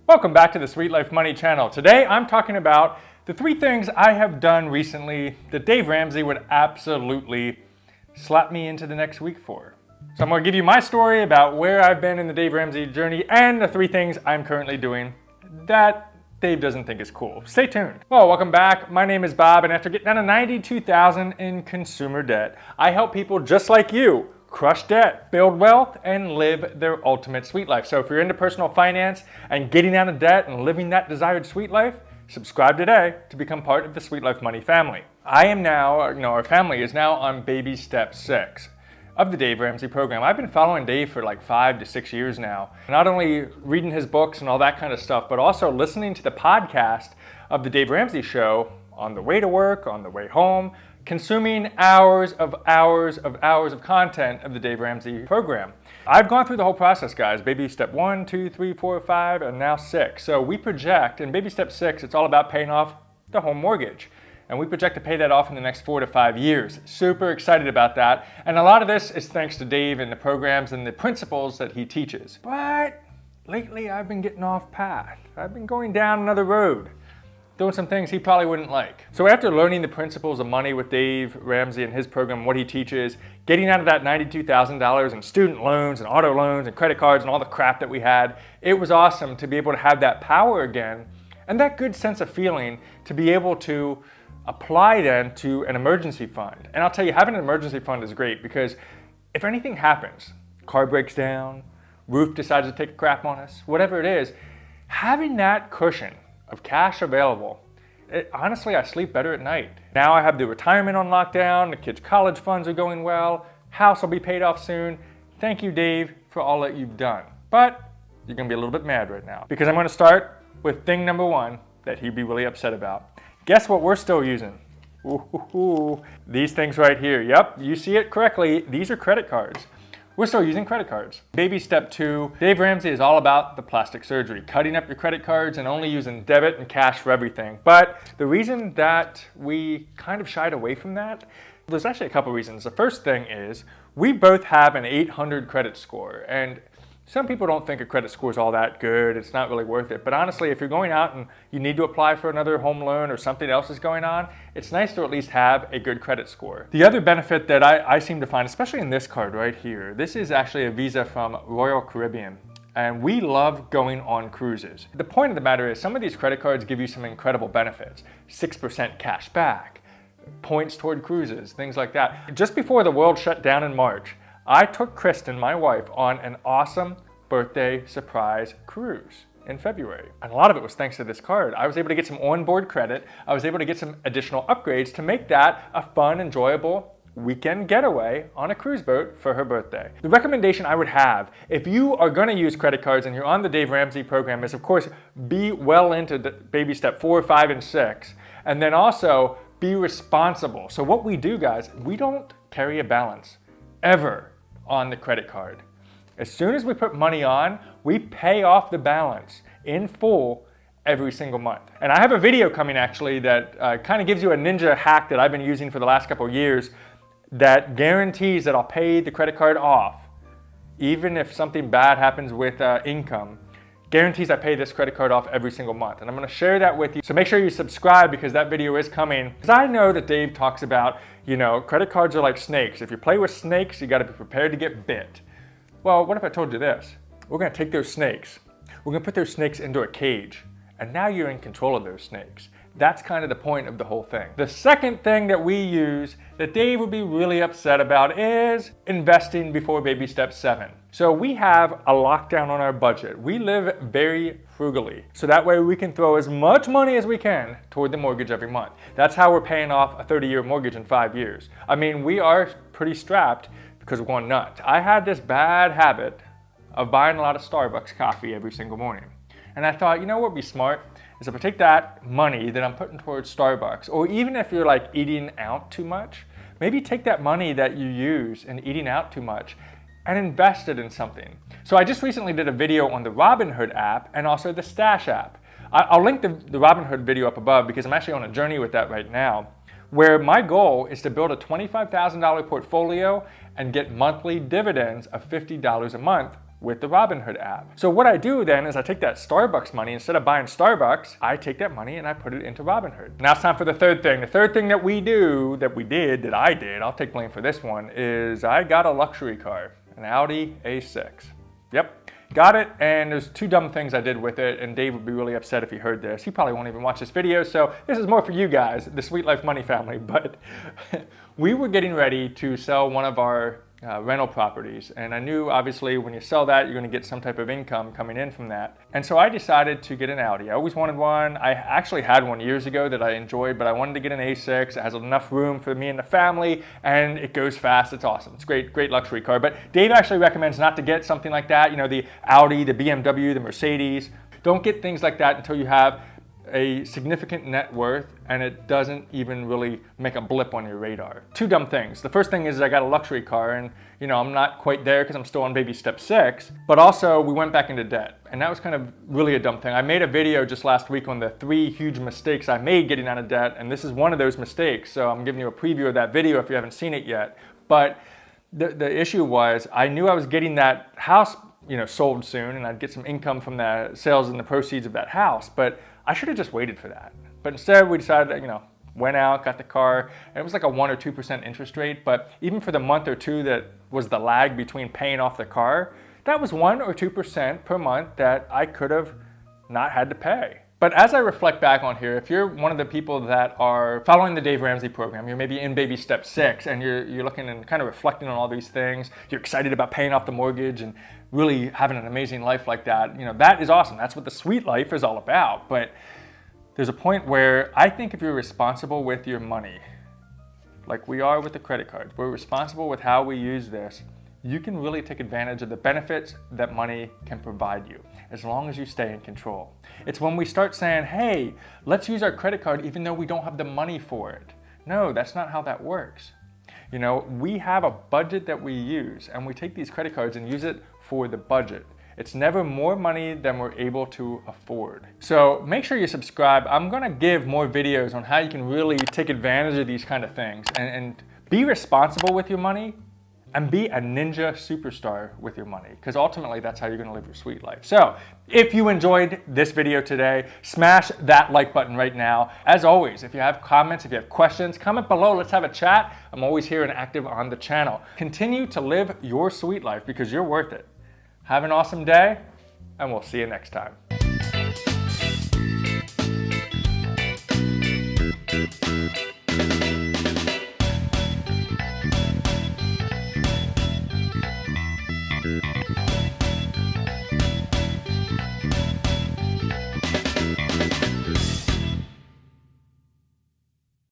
Welcome back to the Sweet Life Money channel. Today I'm talking about the 3 things I have done recently that Dave Ramsey would absolutely slap me into the next week for. So I'm going to give you my story about where I've been in the Dave Ramsey journey and the 3 things I'm currently doing that Dave doesn't think is cool. Stay tuned. Well, welcome back. My name is Bob, and after getting down to $92,000 in consumer debt, I help people just like you crush debt, build wealth, and live their ultimate sweet life. So if you're into personal finance and getting out of debt and living that desired sweet life, subscribe today to become part of the Sweet Life Money family. I am now, our family is now on baby step 6 of the Dave Ramsey program. I've been following Dave for like 5 to 6 years now. Not only reading his books and all that kind of stuff, but also listening to the podcast of the Dave Ramsey Show on the way to work, on the way home, consuming hours of content of the Dave Ramsey program. I've gone through the whole process, guys. Baby step 1, 2, 3, 4, 5, and now 6. So we project, in baby step 6, it's all about paying off the home mortgage. And we project to pay that off in the next 4 to 5 years. Super excited about that. And a lot of this is thanks to Dave and the programs and the principles that he teaches. But lately I've been getting off path. I've been going down another road, doing some things he probably wouldn't like. So after learning the principles of money with Dave Ramsey and his program, what he teaches, getting out of that $92,000 in student loans and auto loans and credit cards and all the crap that we had, it was awesome to be able to have that power again and that good sense of feeling to be able to apply then to an emergency fund. And I'll tell you, having an emergency fund is great because if anything happens, car breaks down, roof decides to take a crap on us, whatever it is, having that cushion of cash available, honestly, I sleep better at night. Now I have the retirement on lockdown, the kids' college funds are going well, house will be paid off soon. Thank you, Dave, for all that you've done. But you're gonna be a little bit mad right now because I'm gonna start with thing number 1 that he'd be really upset about. Guess what we're still using? Ooh, these things right here. Yep, you see it correctly. These are credit cards. We're still using credit cards. Baby step 2, Dave Ramsey is all about the plastic surgery, cutting up your credit cards and only using debit and cash for everything. But the reason that we kind of shied away from that, there's actually a couple reasons. The first thing is we both have an 800 credit score, and some people don't think a credit score is all that good. It's not really worth it. But honestly, if you're going out and you need to apply for another home loan or something else is going on, it's nice to at least have a good credit score. The other benefit that I seem to find, especially in this card right here, this is actually a Visa from Royal Caribbean. And we love going on cruises. The point of the matter is some of these credit cards give you some incredible benefits. 6% cash back, points toward cruises, things like that. Just before the world shut down in March, I took Kristen, my wife, on an awesome birthday surprise cruise in February. And a lot of it was thanks to this card. I was able to get some onboard credit. I was able to get some additional upgrades to make that a fun, enjoyable weekend getaway on a cruise boat for her birthday. The recommendation I would have, if you are gonna use credit cards and you're on the Dave Ramsey program, is of course, be well into the baby step 4, 5, and 6. And then also be responsible. So what we do, guys, we don't carry a balance ever on the credit card. As soon as we put money on, we pay off the balance in full every single month. And I have a video coming actually that kind of gives you a ninja hack that I've been using for the last couple of years that guarantees that I'll pay the credit card off even if something bad happens with income. Guarantees I pay this credit card off every single month. And I'm gonna share that with you. So make sure you subscribe because that video is coming. Because I know that Dave talks about, credit cards are like snakes. If you play with snakes, you gotta be prepared to get bit. Well, what if I told you this? We're gonna take those snakes. We're gonna put those snakes into a cage. And now you're in control of those snakes. That's kind of the point of the whole thing. The second thing that we use that Dave would be really upset about is investing before baby step 7. So we have a lockdown on our budget. We live very frugally. So that way we can throw as much money as we can toward the mortgage every month. That's how we're paying off a 30-year mortgage in 5 years. I mean, we are pretty strapped because we're going nuts. I had this bad habit of buying a lot of Starbucks coffee every single morning. And I thought, what would be smart is if I take that money that I'm putting towards Starbucks, or even if you're like eating out too much, maybe take that money that you use in eating out too much and invest it in something. So I just recently did a video on the Robinhood app and also the Stash app. I'll link the Robinhood video up above because I'm actually on a journey with that right now, where my goal is to build a $25,000 portfolio and get monthly dividends of $50 a month with the Robinhood app. So what I do then is I take that Starbucks money, instead of buying Starbucks, I take that money and I put it into Robinhood. Now it's time for the third thing. The third thing that I did, I'll take blame for this one, is I got a luxury car, an Audi A6. Yep, got it, and there's two dumb things I did with it, and Dave would be really upset if he heard this. He probably won't even watch this video, so this is more for you guys, the Sweet Life Money family, but we were getting ready to sell one of our rental properties, and I knew obviously when you sell that you're going to get some type of income coming in from that, and so I decided to get an Audi. I always wanted one. I actually had one years ago that I enjoyed, but I wanted to get an A6. It has enough room for me and the family, and it goes fast. It's awesome. It's a great luxury car. But Dave actually recommends not to get something like that, you know, the Audi, the BMW, the Mercedes. Don't get things like that until you have a significant net worth and it doesn't even really make a blip on your radar. Two dumb things. The first thing is I got a luxury car, and you know, I'm not quite there because I'm still on baby step 6, but also we went back into debt, and that was kind of really a dumb thing. I made a video just last week on the 3 huge mistakes I made getting out of debt, and this is one of those mistakes, so I'm giving you a preview of that video if you haven't seen it yet. But the issue was I knew I was getting that house, you know, sold soon, and I'd get some income from the sales and the proceeds of that house, but I should have just waited for that. But instead we decided, you know, went out, got the car, and it was like a 1 or 2% interest rate, but even for the month or two that was the lag between paying off the car, that was 1 or 2% per month that I could have not had to pay. But as I reflect back on here, if you're one of the people that are following the Dave Ramsey program, you're maybe in baby step 6 and you're looking and kind of reflecting on all these things, you're excited about paying off the mortgage and really having an amazing life like that, you know, that is awesome. That's what the sweet life is all about. But there's a point where I think if you're responsible with your money, like we are with the credit cards, we're responsible with how we use this, you can really take advantage of the benefits that money can provide you, as long as you stay in control. It's when we start saying, hey, let's use our credit card even though we don't have the money for it. No, that's not how that works. You know, we have a budget that we use, and we take these credit cards and use it for the budget. It's never more money than we're able to afford. So make sure you subscribe. I'm gonna give more videos on how you can really take advantage of these kind of things and be responsible with your money and be a ninja superstar with your money, because ultimately that's how you're gonna live your sweet life. So if you enjoyed this video today, smash that like button right now. As always, if you have comments, if you have questions, comment below, let's have a chat. I'm always here and active on the channel. Continue to live your sweet life because you're worth it. Have an awesome day, and we'll see you next time.